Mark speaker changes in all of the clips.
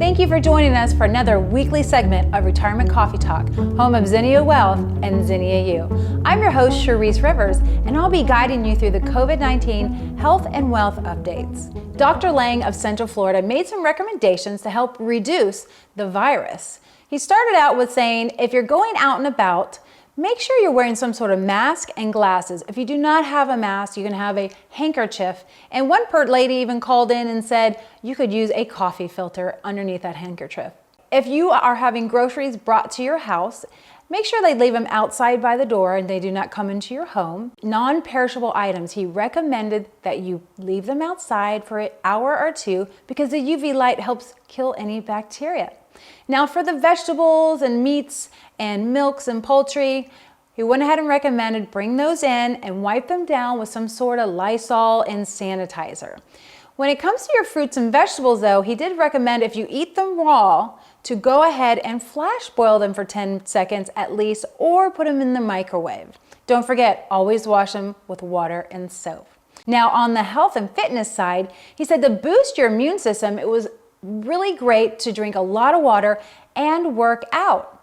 Speaker 1: Thank you for joining us for another weekly segment of Retirement Coffee Talk, home of Zinnia Wealth and Zinnia U. I'm your host, Cherise Rivers, and I'll be guiding you through the COVID-19 health and wealth updates. Dr. Lang of Central Florida made some recommendations to help reduce the virus. He started out with saying, if you're going out and about, make sure you're wearing some sort of mask and glasses. If you do not have a mask, you can have a handkerchief. And one lady even called in and said you could use a coffee filter underneath that handkerchief. If you are having groceries brought to your house, make sure they leave them outside by the door and they do not come into your home. Non-perishable items, he recommended that you leave them outside for an hour or two because the UV light helps kill any bacteria. Now for the vegetables and meats and milks and poultry, he went ahead and recommended bring those in and wipe them down with some sort of Lysol and sanitizer. When it comes to your fruits and vegetables though, he did recommend if you eat them raw to go ahead and flash boil them for 10 seconds at least or put them in the microwave. Don't forget, always wash them with water and soap. Now on the health and fitness side, he said to boost your immune system, it was really great to drink a lot of water and work out.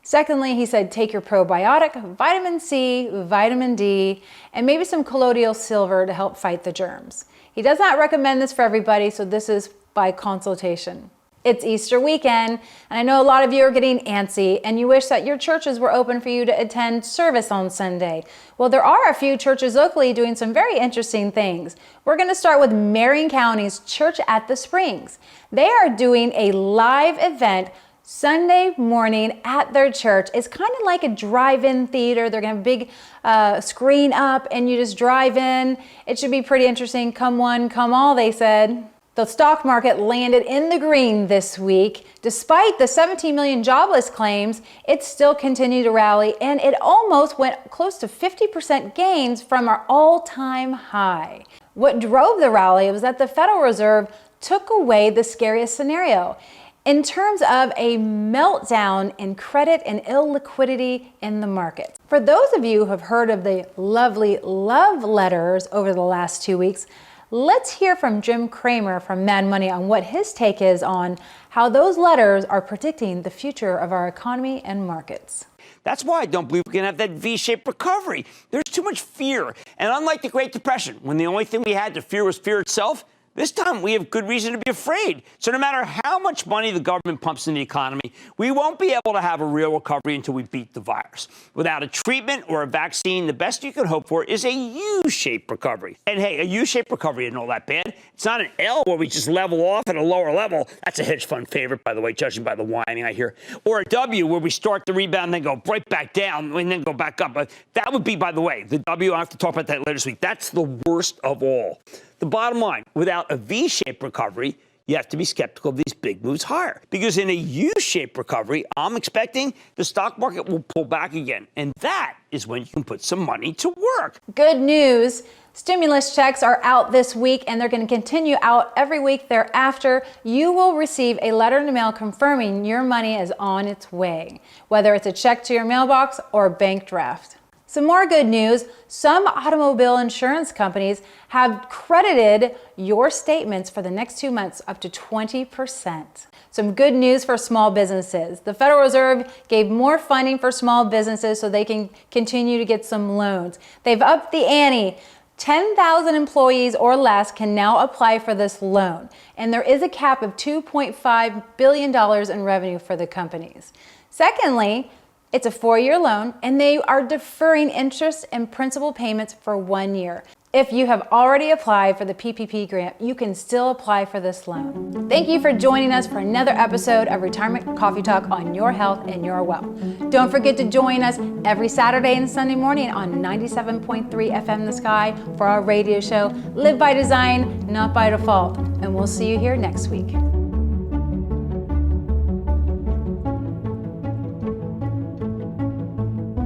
Speaker 1: Secondly, he said take your probiotic, vitamin C, vitamin D, and maybe some colloidal silver to help fight the germs. He does not recommend this for everybody, so this is by consultation. It's Easter weekend, and I know a lot of you are getting antsy and you wish that your churches were open for you to attend service on Sunday. Well, there are a few churches locally doing some very interesting things. We're going to start with Marion County's Church at the Springs. They are doing a live event Sunday morning at their church. It's kind of like a drive-in theater. They're going to have a big screen up and you just drive in. It should be pretty interesting. Come one, come all, they said. The stock market landed in the green this week. Despite the 17 million jobless claims, it still continued to rally and it almost went close to 50% gains from our all-time high. What drove the rally was that the Federal Reserve took away the scariest scenario in terms of a meltdown in credit and illiquidity in the market. For those of you who have heard of the lovely love letters over the last 2 weeks, let's hear from Jim Cramer from Mad Money on what his take is on how those letters are predicting the future of our economy and markets.
Speaker 2: That's why I don't believe we can have that V-shaped recovery. There's too much fear. And unlike the Great Depression, when the only thing we had to fear was fear itself, this time we have good reason to be afraid. So no matter how much money the government pumps in the economy, we won't be able to have a real recovery until we beat the virus. Without a treatment or a vaccine, the best you can hope for is a U-shaped recovery. And hey, a U-shaped recovery isn't all that bad. It's not an L where we just level off at a lower level. That's a hedge fund favorite, by the way, judging by the whining I hear. Or a W where we start the rebound and then go right back down and then go back up. But that would be, by the way, the W, I have to talk about that later this week. That's the worst of all. The bottom line, without a V-shaped recovery, you have to be skeptical of these big moves higher. Because in a U-shaped recovery, I'm expecting the stock market will pull back again. And that is when you can put some money to work.
Speaker 1: Good news. Stimulus checks are out this week and they're going to continue out every week thereafter. You will receive a letter in the mail confirming your money is on its way, whether it's a check to your mailbox or a bank draft. Some more good news, some automobile insurance companies have credited your statements for the next 2 months up to 20%. Some good news for small businesses. The Federal Reserve gave more funding for small businesses so they can continue to get some loans. They've upped the ante. 10,000 employees or less can now apply for this loan. And there is a cap of $2.5 billion in revenue for the companies. Secondly, it's a 4-year loan and they are deferring interest and principal payments for 1 year. If you have already applied for the PPP grant, you can still apply for this loan. Thank you for joining us for another episode of Retirement Coffee Talk on your health and your wealth. Don't forget to join us every Saturday and Sunday morning on 97.3 FM The Sky for our radio show, Live by Design, Not by Default. And we'll see you here next week.